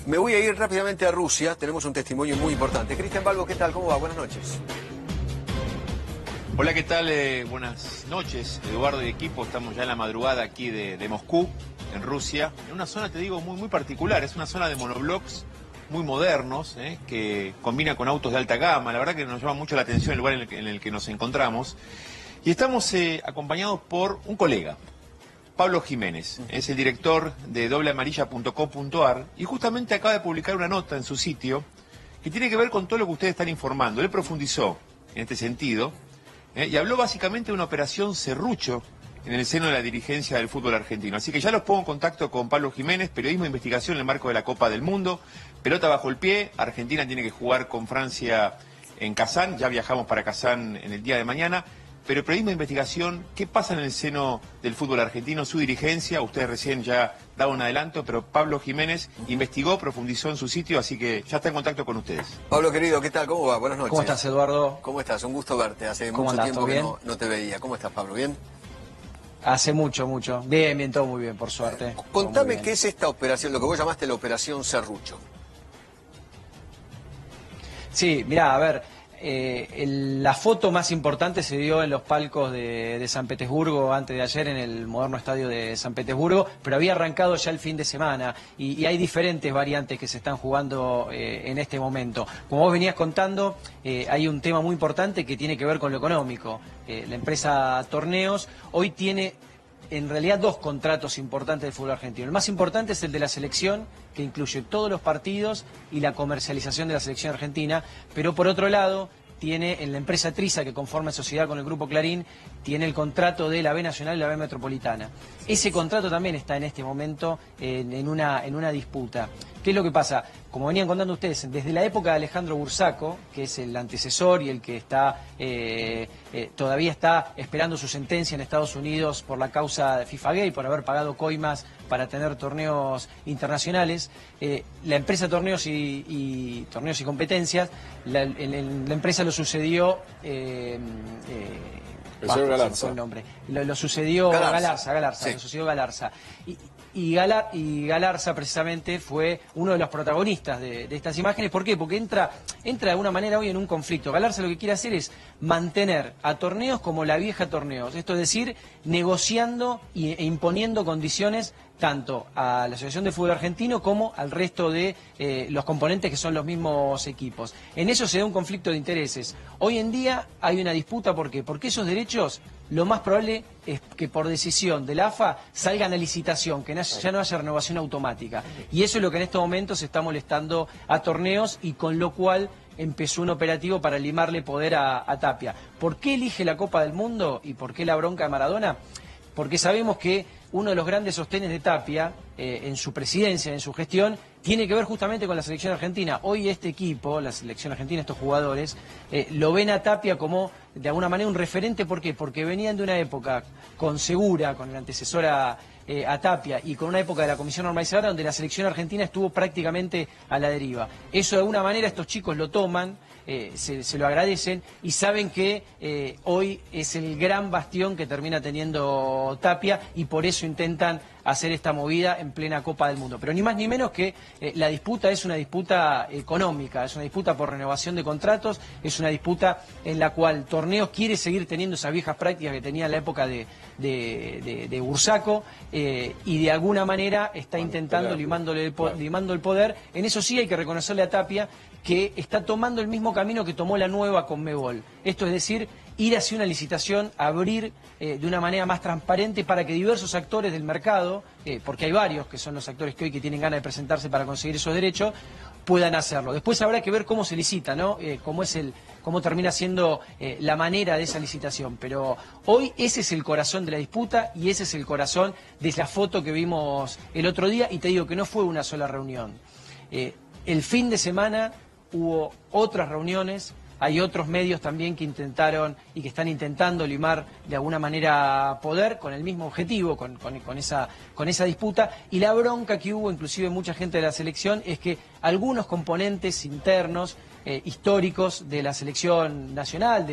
Me voy a ir rápidamente a Rusia, tenemos un testimonio muy importante. Cristian Balbo, ¿qué tal? ¿Cómo va? Buenas noches. Hola, ¿qué tal? Buenas noches, Eduardo y equipo. Estamos ya en la madrugada aquí de Moscú, en Rusia, en una zona, te digo, muy particular. Es una zona de monoblocks muy modernos, que combina con autos de alta gama. La verdad que nos llama mucho la atención el lugar en el que nos encontramos. Y estamos acompañados por un colega, Pablo Jiménez. Es el director de dobleamarilla.com.ar y justamente acaba de publicar una nota en su sitio que tiene que ver con todo lo que ustedes están informando. Él profundizó en este sentido y habló básicamente de una operación serrucho en el seno de la dirigencia del fútbol argentino. Así que ya los pongo en contacto con Pablo Jiménez, periodismo de investigación en el marco de la Copa del Mundo. Pelota bajo el pie, Argentina tiene que jugar con Francia en Kazán, ya viajamos para Kazán en el día de mañana. Pero periodismo de investigación, ¿qué pasa en el seno del fútbol argentino? Su dirigencia, ustedes recién ya daban un adelanto, pero Pablo Jiménez investigó, profundizó en su sitio, así que ya está en contacto con ustedes. Pablo, querido, ¿qué tal? ¿Cómo va? Buenas noches. ¿Cómo estás, Eduardo? ¿Cómo estás? Un gusto verte. Hace mucho tiempo que no te veía. ¿Cómo estás, Pablo? ¿Bien? Hace mucho. Bien, todo muy bien, por suerte. Contame qué es esta operación, lo que vos llamaste la operación Serrucho. Sí, mirá, a ver, la foto más importante se dio en los palcos de San Petersburgo antes de ayer, en el moderno estadio de San Petersburgo, pero había arrancado ya el fin de semana y hay diferentes variantes que se están jugando en este momento. Como vos venías contando, hay un tema muy importante que tiene que ver con lo económico. La empresa Torneos hoy tiene en realidad dos contratos importantes del fútbol argentino. El más importante es el de la selección, que incluye todos los partidos y la comercialización de la selección argentina, pero por otro lado tiene en la empresa Trisa, que conforma sociedad con el Grupo Clarín, tiene el contrato de la B Nacional y la B Metropolitana. Ese contrato también está en este momento en una disputa. ¿Qué es lo que pasa? Como venían contando ustedes, desde la época de Alejandro Bursaco, que es el antecesor y el que todavía está esperando su sentencia en Estados Unidos por la causa de FIFA Gay, por haber pagado coimas para tener torneos internacionales, la empresa Torneos y Competencias, la empresa lo sucedió... el señor Galarza. El nombre. Lo sucedió Galarza. Sí. Lo sucedió Galarza. Y Galarza precisamente fue uno de los protagonistas de estas imágenes. ¿Por qué? Porque entra de alguna manera hoy en un conflicto. Galarza lo que quiere hacer es mantener a Torneos como la vieja Torneos. Esto es decir, negociando e imponiendo condiciones tanto a la Asociación de Fútbol Argentino como al resto de los componentes que son los mismos equipos. En eso se da un conflicto de intereses. Hoy en día hay una disputa, ¿por qué? Porque esos derechos, lo más probable es que por decisión de la AFA salgan a licitación, que ya no haya renovación automática. Y eso es lo que en estos momentos está molestando a Torneos y con lo cual empezó un operativo para limarle poder a Tapia. ¿Por qué elige la Copa del Mundo y por qué la bronca de Maradona? Porque sabemos que uno de los grandes sostenes de Tapia en su presidencia, en su gestión, tiene que ver justamente con la selección argentina. Hoy este equipo, la selección argentina, estos jugadores, lo ven a Tapia como, de alguna manera, un referente. ¿Por qué? Porque venían de una época con Segura, con la antecesora a Tapia, y con una época de la Comisión Normalizadora donde la selección argentina estuvo prácticamente a la deriva. Eso, de alguna manera, estos chicos lo toman, se lo agradecen y saben que hoy es el gran bastión que termina teniendo Tapia y por eso intentan hacer esta movida en plena Copa del Mundo. Pero ni más ni menos que la disputa es una disputa económica, es una disputa por renovación de contratos, es una disputa en la cual Torneos quiere seguir teniendo esas viejas prácticas que tenía en la época de Bursaco y de alguna manera está intentando limando el poder. En eso sí hay que reconocerle a Tapia que está tomando el mismo camino que tomó la nueva Conmebol. Esto es decir, ir hacia una licitación, abrir de una manera más transparente para que diversos actores del mercado, porque hay varios que son los actores que hoy que tienen ganas de presentarse para conseguir esos derechos, puedan hacerlo. Después habrá que ver cómo se licita, ¿no? Cómo termina siendo la manera de esa licitación. Pero hoy ese es el corazón de la disputa y ese es el corazón de la foto que vimos el otro día. Y te digo que no fue una sola reunión. El fin de semana hubo otras reuniones hay otros medios también que intentaron y que están intentando limar de alguna manera poder con el mismo objetivo, con esa disputa. Y la bronca que hubo, inclusive mucha gente de la selección, es que algunos componentes internos, históricos de la selección nacional,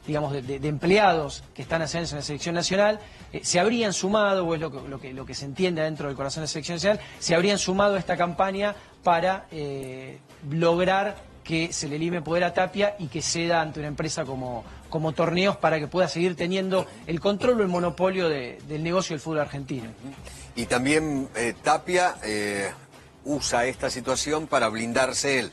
digamos, de empleados que están haciendo en la selección nacional, se habrían sumado, o es lo que se entiende dentro del corazón de la selección nacional, se habrían sumado a esta campaña para lograr que se le lime poder a Tapia y que ceda ante una empresa como Torneos para que pueda seguir teniendo el control o el monopolio del negocio del fútbol argentino. Y también Tapia usa esta situación para blindarse él,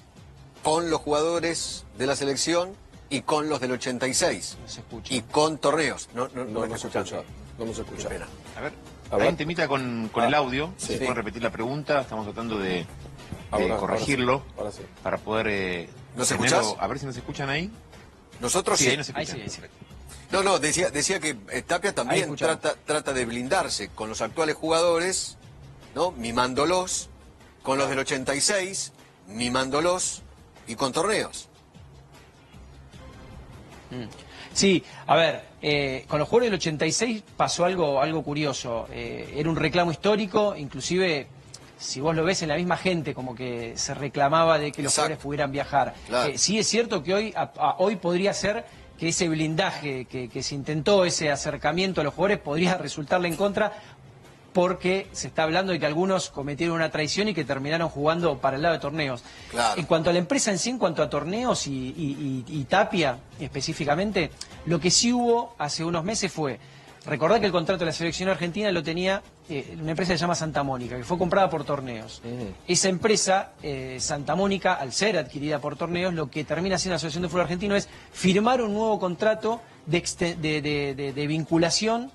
con los jugadores de la selección y con los del 86. No se escucha. Y con Torneos. No se escucha. No nos escucha. Qué pena. A ver, hay un temita con el audio. Sí. Si pueden repetir la pregunta, estamos tratando de Ahora corregirlo ahora sí. para poder... ¿Nos tenerlo. escuchás? A ver si nos escuchan ahí. Nosotros Sí, sí. ahí nos escuchan. Ahí sí. No, decía que Tapia Ahí también escuchamos. trata de blindarse con los actuales jugadores, ¿no? Mimándolos, con los del 86, mimándolos, y con Torneos. Sí, a ver, con los jugadores del 86 pasó algo curioso. Era un reclamo histórico, inclusive, si vos lo ves en la misma gente, como que se reclamaba de que los Exacto. jugadores pudieran viajar. Claro. Sí es cierto que hoy podría ser que ese blindaje que se intentó, ese acercamiento a los jugadores, podría resultarle en contra, porque se está hablando de que algunos cometieron una traición y que terminaron jugando para el lado de Torneos. Claro. En cuanto a la empresa en sí, en cuanto a Torneos y Tapia específicamente, lo que sí hubo hace unos meses fue, recordad que el contrato de la selección argentina lo tenía una empresa que se llama Santa Mónica, que fue comprada por Torneos. Esa empresa, Santa Mónica, al ser adquirida por Torneos, lo que termina haciendo la Asociación de Fútbol Argentino es firmar un nuevo contrato de vinculación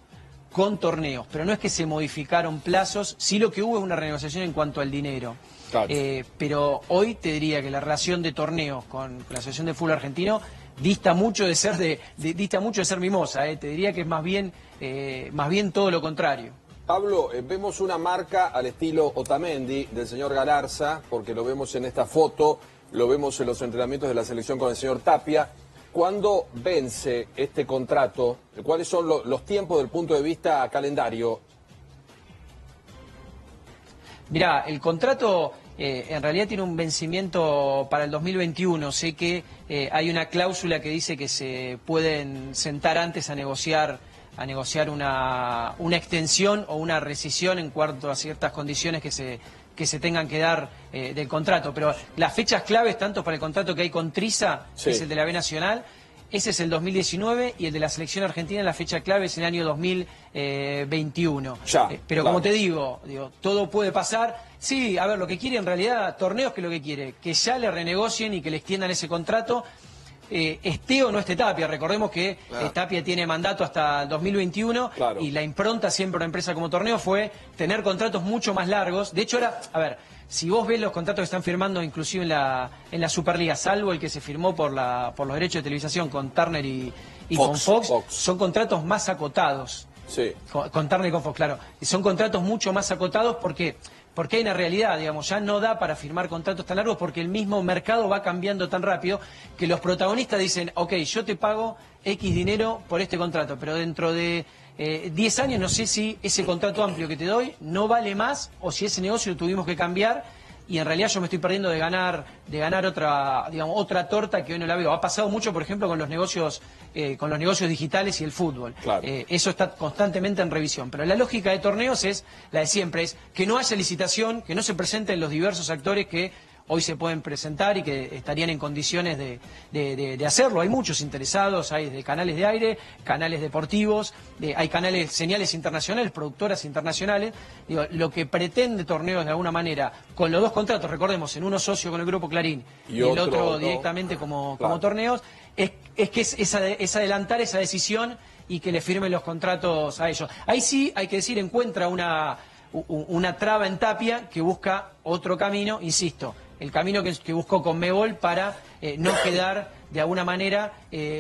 con Torneos, pero no es que se modificaron plazos, sí lo que hubo es una renegociación en cuanto al dinero. Claro. Pero hoy te diría que la relación de Torneos con la Asociación de Fútbol Argentino dista mucho de ser mimosa, te diría que es más bien todo lo contrario. Pablo, vemos una marca al estilo Otamendi del señor Galarza, porque lo vemos en esta foto, lo vemos en los entrenamientos de la selección con el señor Tapia. ¿Cuándo vence este contrato? ¿Cuáles son los tiempos del punto de vista calendario? Mirá, el contrato en realidad tiene un vencimiento para el 2021. Sé que hay una cláusula que dice que se pueden sentar antes a negociar una extensión o una rescisión en cuanto a ciertas condiciones que se tengan que dar del contrato. Pero las fechas claves, tanto para el contrato que hay con Trisa, Sí. que es el de la B Nacional, ese es el 2019, y el de la selección argentina, la fecha clave es el año 2021. Ya, pero claro. como te digo, todo puede pasar. Sí, a ver, lo que quiere en realidad Torneos, que lo que quiere, que ya le renegocien y que le extiendan ese contrato. Esté o no esté Tapia, recordemos que Claro. Tapia tiene mandato hasta el 2021, Claro. y la impronta siempre de una empresa como Torneo fue tener contratos mucho más largos. De hecho, ahora, a ver, si vos ves los contratos que están firmando inclusive en la Superliga, salvo el que se firmó por los derechos de televisación con Turner y con Fox, son contratos más acotados. Sí. Con Turner y con Fox, claro. Son contratos mucho más acotados porque hay una realidad, digamos, ya no da para firmar contratos tan largos porque el mismo mercado va cambiando tan rápido que los protagonistas dicen, ok, yo te pago X dinero por este contrato, pero dentro de 10 años no sé si ese contrato amplio que te doy no vale más o si ese negocio lo tuvimos que cambiar y en realidad yo me estoy perdiendo de ganar otra torta que hoy no la veo. Ha pasado mucho, por ejemplo, con los negocios digitales y el fútbol. Claro. Eso está constantemente en revisión. Pero la lógica de Torneos es la de siempre, es que no haya licitación, que no se presenten los diversos actores que hoy se pueden presentar y que estarían en condiciones de hacerlo. Hay muchos interesados, hay de canales de aire, canales deportivos, hay señales internacionales, productoras internacionales. Digo, lo que pretende Torneos de alguna manera, con los dos contratos, recordemos, en uno socio con el Grupo Clarín y el otro no. directamente como Claro. Torneos, es que es adelantar esa decisión y que le firmen los contratos a ellos. Ahí sí, hay que decir, encuentra una traba en Tapia que busca otro camino, insisto, el camino que buscó Conmebol para no quedar de alguna manera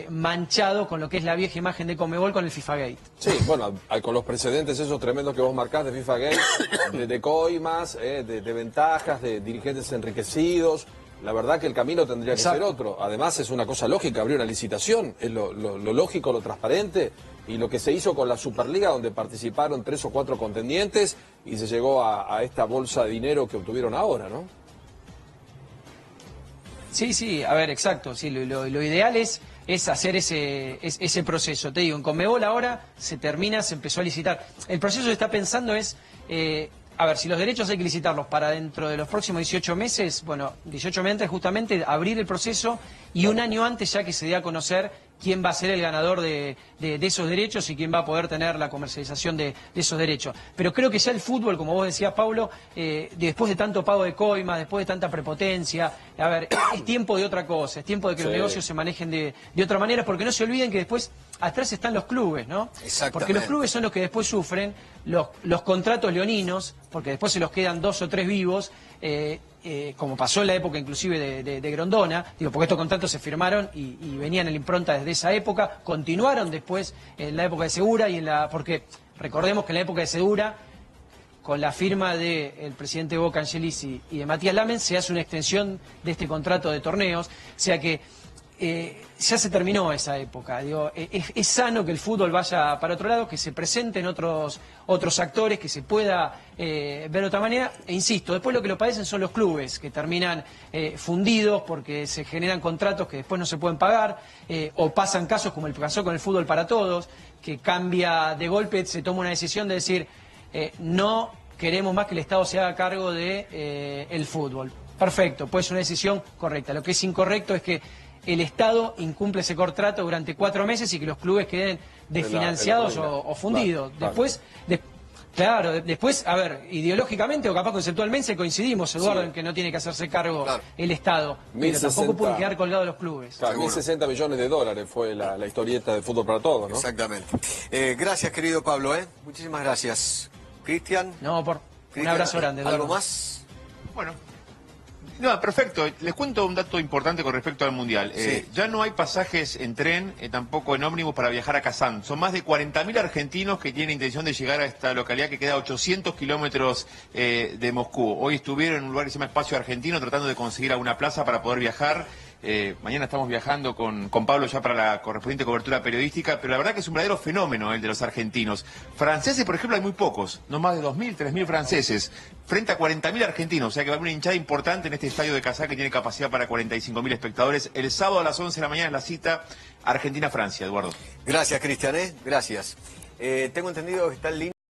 manchado con lo que es la vieja imagen de Conmebol con el FIFA Gate. Sí, bueno, con los precedentes esos tremendos que vos marcás de FIFA Gate, de coimas, de ventajas, de dirigentes enriquecidos. La verdad que el camino tendría que ser otro. Además es una cosa lógica, abrir una licitación, es lo lógico, lo transparente, y lo que se hizo con la Superliga, donde participaron 3 o 4 contendientes y se llegó a esta bolsa de dinero que obtuvieron ahora, ¿no? Sí, a ver, exacto. Sí, lo ideal es hacer ese proceso. Te digo, en Conmebol ahora se empezó a licitar. El proceso que está pensando es, a ver, si los derechos hay que licitarlos para dentro de los próximos 18 meses, bueno, 18 meses justamente abrir el proceso y un año antes ya que se dé a conocer quién va a ser el ganador de esos derechos y quién va a poder tener la comercialización de esos derechos. Pero creo que ya el fútbol, como vos decías, Pablo, después de tanto pago de coima, después de tanta prepotencia, a ver, es tiempo de otra cosa, es tiempo de que los negocios se manejen de otra manera, porque no se olviden que después atrás están los clubes, ¿no? Porque los clubes son los que después sufren los contratos leoninos, porque después se los quedan 2 o 3 vivos, como pasó en la época inclusive de Grondona, digo, porque estos contratos se firmaron y venían en la impronta desde esa época, continuaron después en la época de Segura porque recordemos que en la época de Segura, con la firma del presidente Boca Angelici y de Matías Lamen, se hace una extensión de este contrato de torneos, o sea que ya se terminó esa época. Digo, es sano que el fútbol vaya para otro lado, que se presenten otros actores, que se pueda ver de otra manera. E insisto, después lo que lo padecen son los clubes, que terminan fundidos porque se generan contratos que después no se pueden pagar, o pasan casos como el que pasó con el fútbol para todos, que cambia de golpe, se toma una decisión de decir, no queremos más que el Estado se haga cargo de el fútbol. Perfecto, puede ser una decisión correcta. Lo que es incorrecto es que el Estado incumple ese contrato durante 4 meses y que los clubes queden desfinanciados o fundidos. Claro. Después, a ver, ideológicamente o capaz conceptualmente coincidimos, Eduardo, en que no tiene que hacerse cargo el Estado, pero tampoco pueden quedar colgados los clubes. Claro, 1.060 millones de dólares fue la historieta de Fútbol para Todos, ¿no? Exactamente. Gracias, querido Pablo, muchísimas gracias. Cristian. No, un abrazo grande, Eduardo. ¿Algo más? Bueno. No, perfecto. Les cuento un dato importante con respecto al Mundial. Ya no hay pasajes en tren, tampoco en ómnibus para viajar a Kazán. Son más de 40.000 argentinos que tienen intención de llegar a esta localidad que queda a 800 kilómetros de Moscú. Hoy estuvieron en un lugar que se llama Espacio Argentino tratando de conseguir alguna plaza para poder viajar. Mañana estamos viajando con Pablo ya para la correspondiente cobertura periodística, pero la verdad que es un verdadero fenómeno el de los argentinos. Franceses, por ejemplo, hay muy pocos, no más de 2.000, 3.000 franceses, frente a 40.000 argentinos, o sea que va a haber una hinchada importante en este estadio de Kazán que tiene capacidad para 45.000 espectadores. El sábado a las 11 de la mañana es la cita Argentina-Francia, Eduardo. Gracias, Cristian, gracias. Tengo entendido que está en línea.